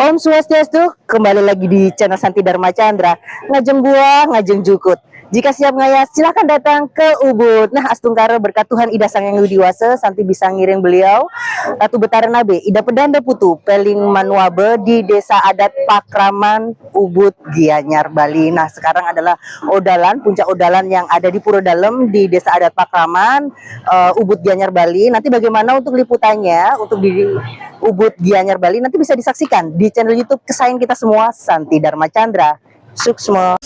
Om Swastiastu, kembali lagi di channel Santi Dharma Chandra. Ngajeng gua, ngajeng jukut. Jika siap ngaya, silahkan datang ke Ubud. Nah, Astungkara berkat Tuhan Ida Sang Yang Widiwasa, Santi bisa ngiring beliau Ratu Betara Nabe, Ida Pedanda Putu, Peling Manuabe di Desa Adat Pakraman, Ubud, Gianyar, Bali. Nah, sekarang adalah Odalan, puncak Odalan yang ada di Pura Dalem di Desa Adat Pakraman, Ubud, Gianyar, Bali. Nanti bagaimana untuk liputannya untuk di Ubud, Gianyar, Bali nanti bisa disaksikan di channel YouTube kesayangan kita semua, Santi Dharma Chandra. Suksma.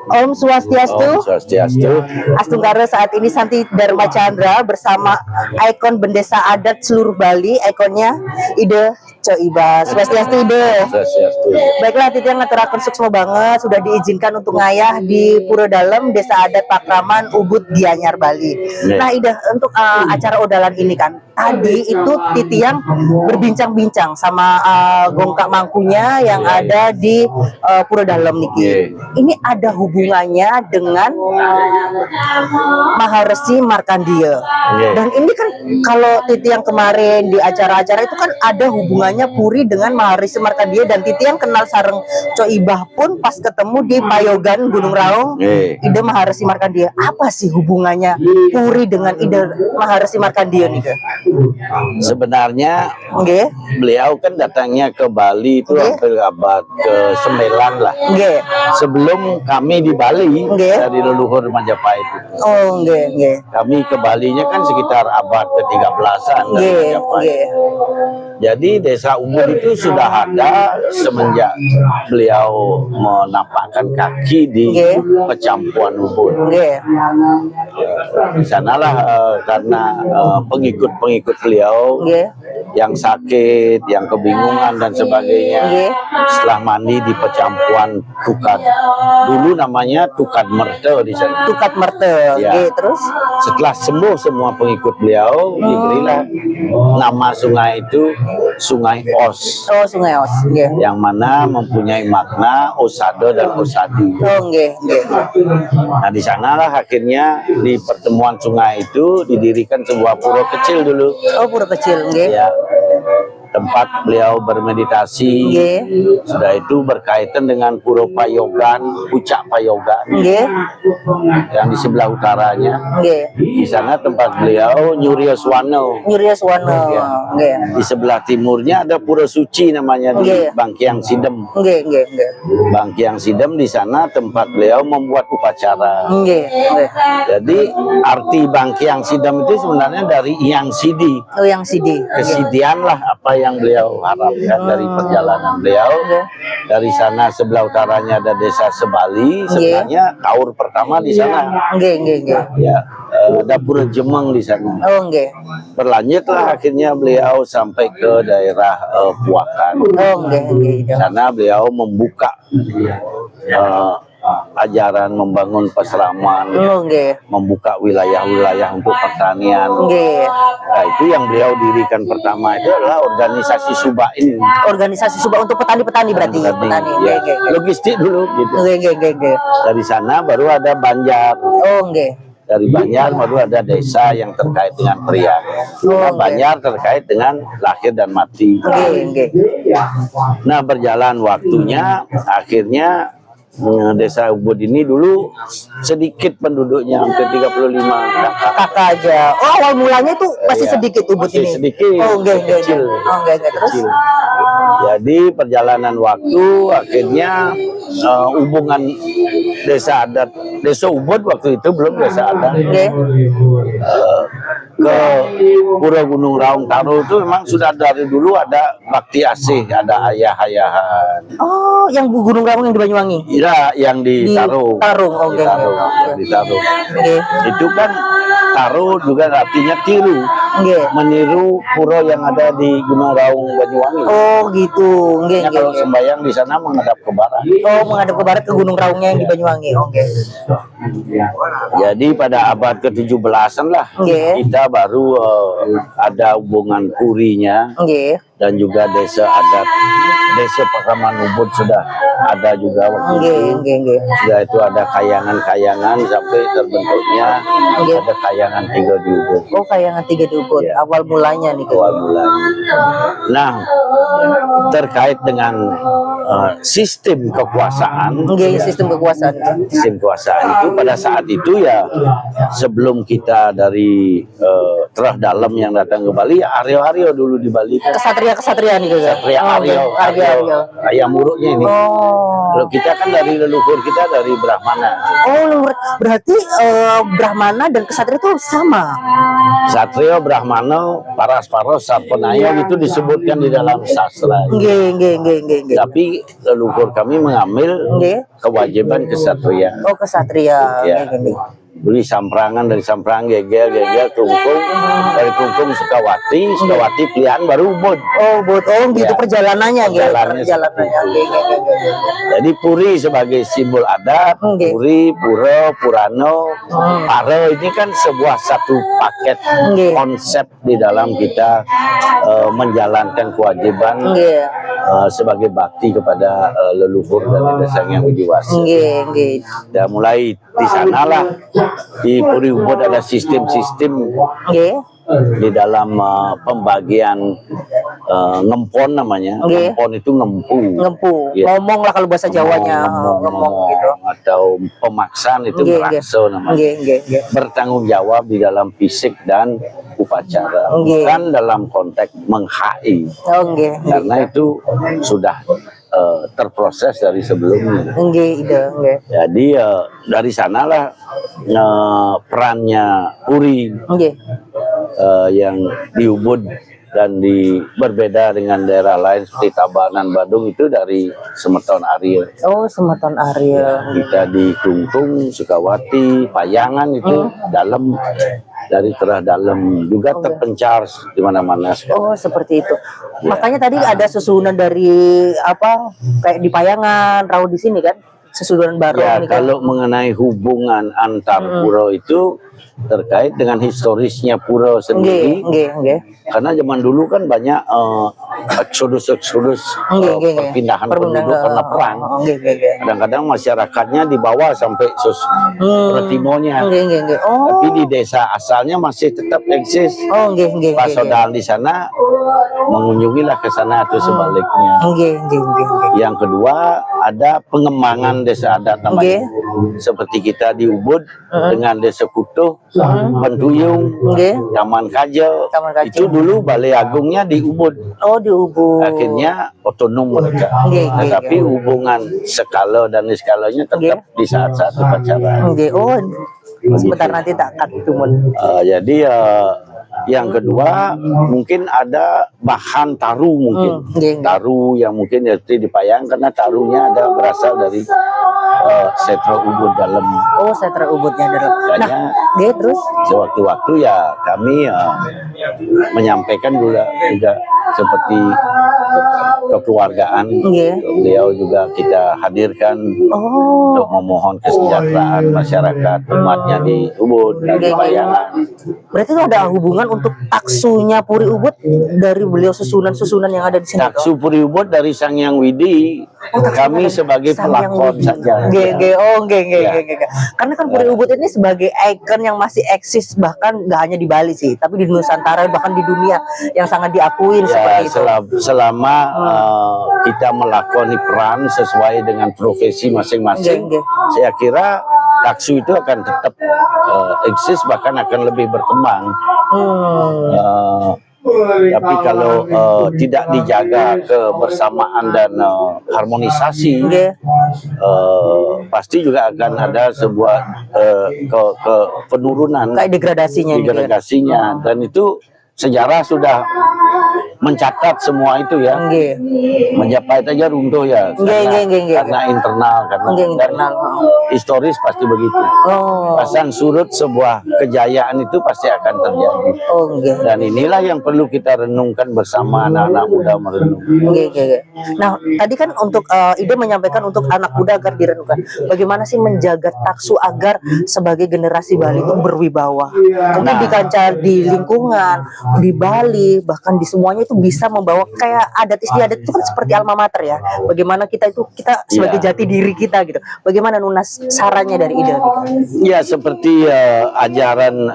Om Swastiastu. Om Swastiastu. Astungkara saat ini Santi Dharma Chandra bersama ikon bendesa adat seluruh Bali, ikonnya Ide Coiba. Swastiastu Ide. Swastiastu. Baiklah, Titi yang ngaturaken suksma banget sudah diizinkan untuk ngayah di Pura Dalem Desa Adat Pakraman, Ubud, Gianyar, Bali. Nah, Ida, untuk acara Odalan ini kan tadi itu Titi yang berbincang-bincang sama gongkak mangkunya yang ada di Pura Dalem niki. Ini ada hubungannya dengan Maharesi Markandia. Dan ini kan kalau Titi yang kemarin di acara-acara itu kan ada hubungannya Puri dengan Maharesi Markandia, dan Titi yang kenal sareng Coibah pun pas ketemu di Payogan Gunung Raung Ide Maharesi Markandia. Apa sih hubungannya Puri dengan Ide Maharesi Markandia nih? Sebenarnya beliau kan datangnya ke Bali itu hampir abad ke-9 lah. Sebelum kami di Bali dari leluhur Majapahit itu. Kami ke Balinya kan sekitar abad ke-13an dari Majapahit. Jadi desa Ubud itu sudah ada semenjak beliau menampakkan kaki di Pecampuan Ubud. Di sanalah karena pengikut-pengikut beliau yang sakit, yang kebingungan dan sebagainya, setelah mandi di Pecampuan Tukad. Dulu namanya Tukad Merte di sana. Tukad Merte. Terus setelah sembuh semua pengikut beliau, diberilah nama sungai itu Sungai Os. Oh, Sungai Os. Yang mana mempunyai makna Osade dan Osadi. Nah, di sanalah akhirnya di pertemuan sungai itu didirikan sebuah pura kecil dulu. Oh, pura kecil, ya. Tempat beliau bermeditasi. Sudah itu berkaitan dengan Pura Payogan, Puncak Payogan, yang di sebelah utaranya. Di sana tempat beliau Nyurioswano. Di sebelah timurnya ada Pura Suci namanya di Bangkiang Sidem. Bangkiang Sidem di sana tempat beliau membuat upacara. Jadi arti Bangkiang Sidem itu sebenarnya dari Yang Sidi. Kesidian lah apa yang beliau harapkan dari perjalanan beliau. Dari sana sebelah utaranya ada Desa Sebali, sebenarnya kaur pertama di sana. Ya, ada Pura Jemeng di sana. Berlanjutlah akhirnya beliau sampai ke daerah Puakan. Sana beliau membuka ajaran membangun peseraman, membuka wilayah-wilayah untuk pertanian. Nah, itu yang beliau dirikan pertama itu adalah organisasi Subak ini. Organisasi Subak untuk petani-petani berarti. Petani. Logistik dulu gitu. Dari sana baru ada Banjar. Dari Banjar baru ada desa yang terkait dengan pria. Banjar terkait dengan lahir dan mati. Nah, berjalan waktunya akhirnya Desa Ubud ini dulu sedikit penduduknya, hampir 35 kakak aja. Oh, awal mulanya itu masih sedikit Ubud ini. Sedikit. Kecil. Terus jadi perjalanan waktu akhirnya hubungan desa adat, Desa Ubud waktu itu belum desa adat. ke Pura Gunung Raung Taro itu memang sudah dari dulu ada bakti asih, ada ayah-ayahan. Oh, yang Gunung Raung yang di Banyuwangi. Iya, yang di Taro. Tarung, oke. Di Taro, yang di Taro. Oke. Itu kan Taro juga artinya tiru, Nggih. meniru pura yang ada di Gunung Raung Banyuwangi. Oh, gitu. Nggih, Ya, nggih. kalau Nggih. sembahyang di sana menghadap ke barat. Oh, menghadap ke barat ke Gunung Raungnya yang di Banyuwangi. Oke. Jadi pada abad ke-17-an lah Nggih. kita baru ada hubungan purinya Nggih. dan juga desa adat, desa Pakraman Ubud sudah ada juga waktu itu. Nggih, nggih. Sudah itu ada kayangan-kayangan sampai terbentuknya ada kayangan 3 di Ubud. Oh, kayangan 3 di Ubud. Iya. Awal mulanya nih. Awal mulanya. Nah, terkait dengan sistem kekuasaan, Nggih, sistem kekuasaan. sistem kekuasaan itu pada saat itu ya sebelum kita dari Terah Dalam yang datang ke Bali, ya Aryo-Aryo dulu di Bali. Kesatria nih juga. Satria Aryo, ayam muruknya ini. Oh. Kalau kita kan dari leluhur kita dari Brahmana. Oh, berarti Brahmana dan kesatria itu sama. Satrio, Brahmana, Paras-Paros, Sarpanaya itu disebutkan di dalam sastra. Nggih, nggih, nggih, nggih, nggih. Tapi leluhur kami mengambil Nggih. kewajiban kesatria. Oh, kesatria. Ya. Nggih, nggih. Dari Samprangan, dari Samprangan, Gegel, Kungkung, dari Kungkung Sukawati pilihan baru Ubud. Oh, gitu Ya. perjalanannya, nggih. Perjalanannya Perjalanannya. Nggih, nggih, nggih, nggih. Jadi Puri sebagai simbol adat, Nggih. Puri, Pura, Purano, Paro ini kan sebuah satu paket Nggih. konsep di dalam kita menjalankan kewajiban Nggih. sebagai bakti kepada leluhur dan desa yang widiwasa. Nggih, nggih. Dan mulai di sanalah di Puri Ubud ada sistem-sistem Nggih. di dalam pembagian ngempon namanya. Nggih. Ngempon itu ngempu. Ngempu. Iya. Ngomong lah kalau bahasa Jawanya. Ngomong gitu. Atau pemaksaan itu Nggih, merakso namanya. Nggih, nggih, nggih. Bertanggung jawab di dalam fisik dan upacara, Nggih. bukan dalam konteks menghai, Oh, nggih. karena itu sudah terproses dari sebelumnya. Nggih, ide, nggih. Jadi dari sanalah perannya Puri Nggih. yang di Ubud dan berbeda dengan daerah lain seperti Tabanan, Badung itu dari Semeton Arya. Oh, Semeton Arya. Kita di Kungkung, Sukawati, Payangan itu dalam dari Terah Dalam juga terpencar di mana-mana. Oh, seperti itu. Makanya tadi ada susunan dari apa kayak di Payangan, Rawu di sini kan? Susunan baru Ya, ini kan. kalau mengenai hubungan antar pura itu terkait dengan historisnya pura sendiri. Nggih. Karena zaman dulu kan banyak eksodus Nggih. perpindahan penduduk karena perang. Nggih. Kadang-kadang masyarakatnya dibawa sampai Pulau Timonya. Nggih. Oh. Tapi di desa asalnya masih tetap eksis. Oh, nggih. Pasodan di sana mengunjungilah ke sana atau sebaliknya. Nggih. Yang kedua ada pengembangan desa adat namanya. Seperti kita di Ubud dengan desa Kutuh, Pentuyung, Nggih. Taman Kajo. Taman Kajo. Itu dulu balai agungnya di Ubud. Oh, di Ubud. Akhirnya otonom mereka. Nggih. Tetapi hubungan skala dan skalanya tetap di saat-saat upacara. Nggih. Oh, sebentar nanti tak cut itu mun. Jadi yang kedua mungkin ada bahan taru mungkin. Nggih. Taru yang mungkin seperti dipayang karena tarunya ada berasal dari setra Ubud dalam. Oh, setra Ubudnya dalam. Nah, Makanya nggih terus. sewaktu-waktu ya kami menyampaikan juga seperti kekeluargaan. Nggih. Beliau juga kita hadirkan Oh. untuk memohon kesejahteraan masyarakat umatnya di Ubud dan di Payangan. Berarti itu ada hubungan untuk taksunya Puri Ubud dari beliau susunan-susunan yang ada di sini. Taksu Puri Ubud dari Sang Hyang Widi, kami sebagai Sang Hyang pelakon Widi. saja. Nggih. Ya. Karena kan Puri Ubud ini sebagai ikon yang masih eksis bahkan nggak hanya di Bali sih, tapi di Nusantara bahkan di dunia yang sangat diakuin Ya, seperti itu. selama kita melakoni peran sesuai dengan profesi masing-masing, Nggih. saya kira taksu itu akan tetap eksis bahkan akan lebih berkembang. Tapi kalau tidak dijaga kebersamaan dan harmonisasi, pasti juga akan ada sebuah penurunan, kayak degradasinya. Dan itu sejarah sudah mencatat semua itu ya. Majapahit aja runtuh ya karena internal, internal. Historis pasti begitu. Pasang surut sebuah kejayaan itu pasti akan terjadi. Dan inilah yang perlu kita renungkan bersama anak-anak muda merenung. Nah, tadi kan untuk Ida menyampaikan untuk anak muda agar direnungkan. Bagaimana sih menjaga taksu agar sebagai generasi Bali itu berwibawa? Mungkin di kancah, di lingkungan, di Bali, bahkan di semuanya itu bisa membawa kayak adat istiadat itu kan seperti alma mater ya. Bagaimana kita sebagai jati diri kita gitu. Bagaimana Nunas sarannya dari Ida? Ya seperti ajaran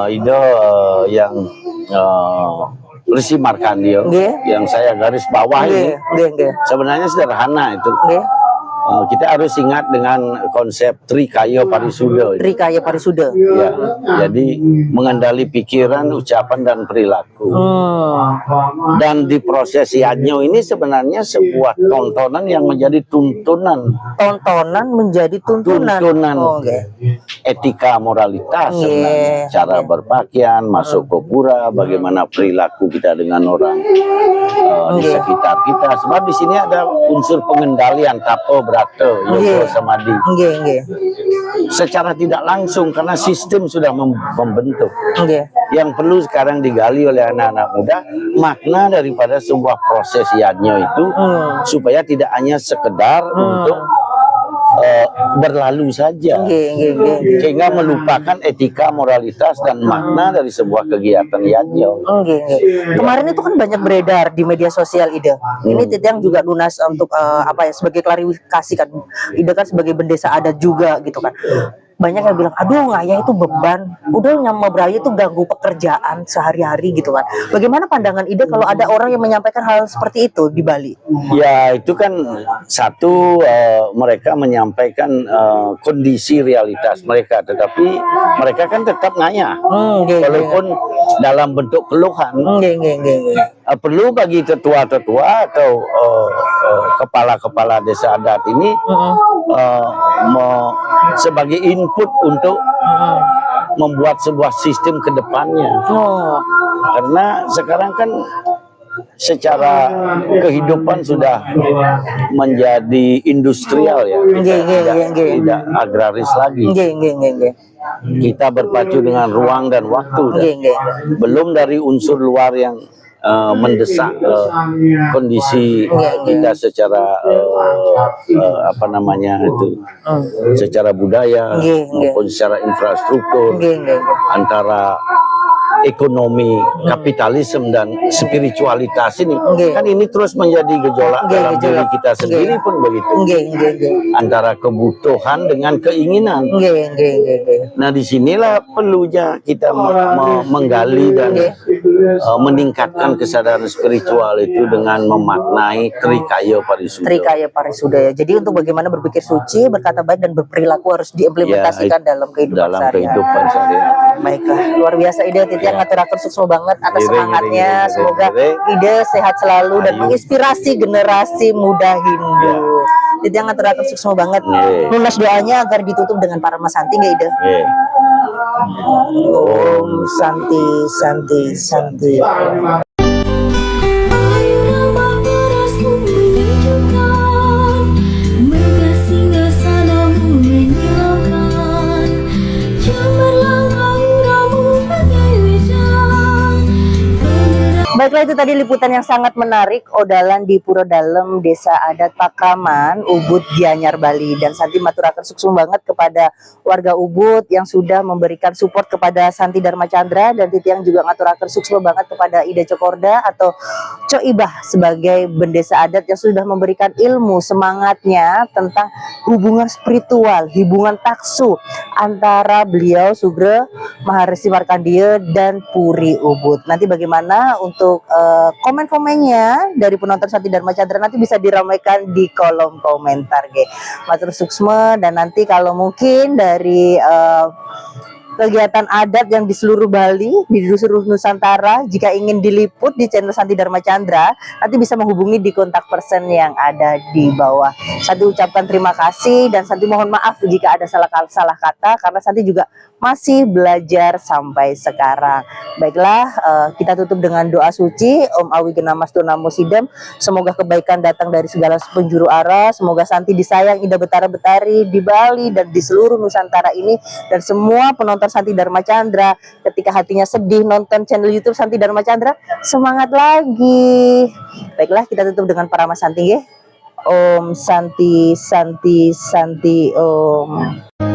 Ida yang Resi Markandio yang saya garis bawah ini sebenarnya sederhana itu. Kita harus ingat dengan konsep Trikaya Parisuda. Trikaya Parisuda. Ya, jadi mengendali pikiran, ucapan dan perilaku. Dan di proses Yadnyo ini sebenarnya sebuah tontonan yang menjadi tuntunan. Tontonan menjadi tuntunan. Etika moralitas, cara berpakaian, masuk ke pura, bagaimana perilaku kita dengan orang di sekitar kita. Sebab di sini ada unsur pengendalian tapo berata yoga samadhi. Secara tidak langsung karena sistem sudah membentuk. Yang perlu sekarang digali oleh anak-anak muda makna daripada sebuah proses Yadnyo itu supaya tidak hanya sekedar untuk berlalu saja, sehingga melupakan etika, moralitas dan makna dari sebuah kegiatan Yadnyo. Kemarin itu kan banyak beredar di media sosial Ida. Ini yang juga Nunas untuk sebagai klarifikasi kan. Ida kan sebagai bendesa adat juga gitu kan. Banyak yang bilang, aduh ngayah itu beban, udah nyama beraya itu ganggu pekerjaan sehari-hari gitu kan. Bagaimana pandangan Ida kalau ada orang yang menyampaikan hal seperti itu di Bali? Ya itu kan satu, mereka menyampaikan kondisi realitas mereka, tetapi mereka kan tetap ngayah, walaupun dalam bentuk keluhan. Perlu bagi tetua-tetua atau kepala-kepala desa adat ini sebagai input untuk membuat sebuah sistem ke depannya. Karena sekarang kan secara kehidupan sudah menjadi industrial ya, tidak agraris lagi. Kita berpacu dengan ruang dan waktu. Belum dari unsur luar yang mendesak kondisi kita secara secara budaya maupun secara infrastruktur, antara ekonomi, kapitalisme dan spiritualitas ini kan ini terus menjadi gejolak dalam diri kita sendiri pun begitu, antara kebutuhan dengan keinginan. Nah disinilah perlunya kita menggali dan meningkatkan kesadaran spiritual itu dengan memaknai Trikaya Parisuda. Trikaya Parisuda ya. Jadi untuk bagaimana berpikir suci, berkata baik dan berperilaku harus diimplementasikan dalam kehidupan sehari-hari. Baiklah, luar biasa Ida Titian ngaturaken sukses banget atas semangatnya. Semoga Ida sehat selalu dan menginspirasi generasi muda Hindu. Titian ngaturaken sukses banget. Nunas doanya agar ditutup dengan para Santi nggak Ida? Om Santi Santi Santi. Baiklah, itu tadi liputan yang sangat menarik odalan di Pura Dalem Desa Adat Pakraman Ubud Gianyar Bali. Dan Santi maturaken sukses banget kepada warga Ubud yang sudah memberikan support kepada Santi Dharma Chandra, dan Titiang juga ngaturaken sukses banget kepada Ida Cokorda atau Co Ibah sebagai bendesa adat yang sudah memberikan ilmu semangatnya tentang hubungan spiritual, hubungan taksu antara beliau Sugro Maharesi Markandio dan Puri Ubud. Nanti bagaimana untuk komen-komennya dari penonton Santi Dharma Chandra nanti bisa diramaikan di kolom komentar, matur suksma. Dan nanti kalau mungkin dari kegiatan adat yang di seluruh Bali, di seluruh Nusantara. Jika ingin diliput di channel Santi Dharma Chandra, nanti bisa menghubungi di kontak person yang ada di bawah. Santi ucapkan terima kasih dan Santi mohon maaf jika ada salah kata karena Santi juga masih belajar sampai sekarang. Baiklah, kita tutup dengan doa suci. Om Awi Genamastu Namo Sidam. Semoga kebaikan datang dari segala penjuru arah. Semoga Santi disayang Ida Betara Betari di Bali dan di seluruh Nusantara ini, dan semua penonton Santi Dharma Chandra ketika hatinya sedih nonton channel YouTube Santi Dharma Chandra, semangat lagi. Baiklah, kita tutup dengan Parama Santi ya. Om Santi Santi Santi Om.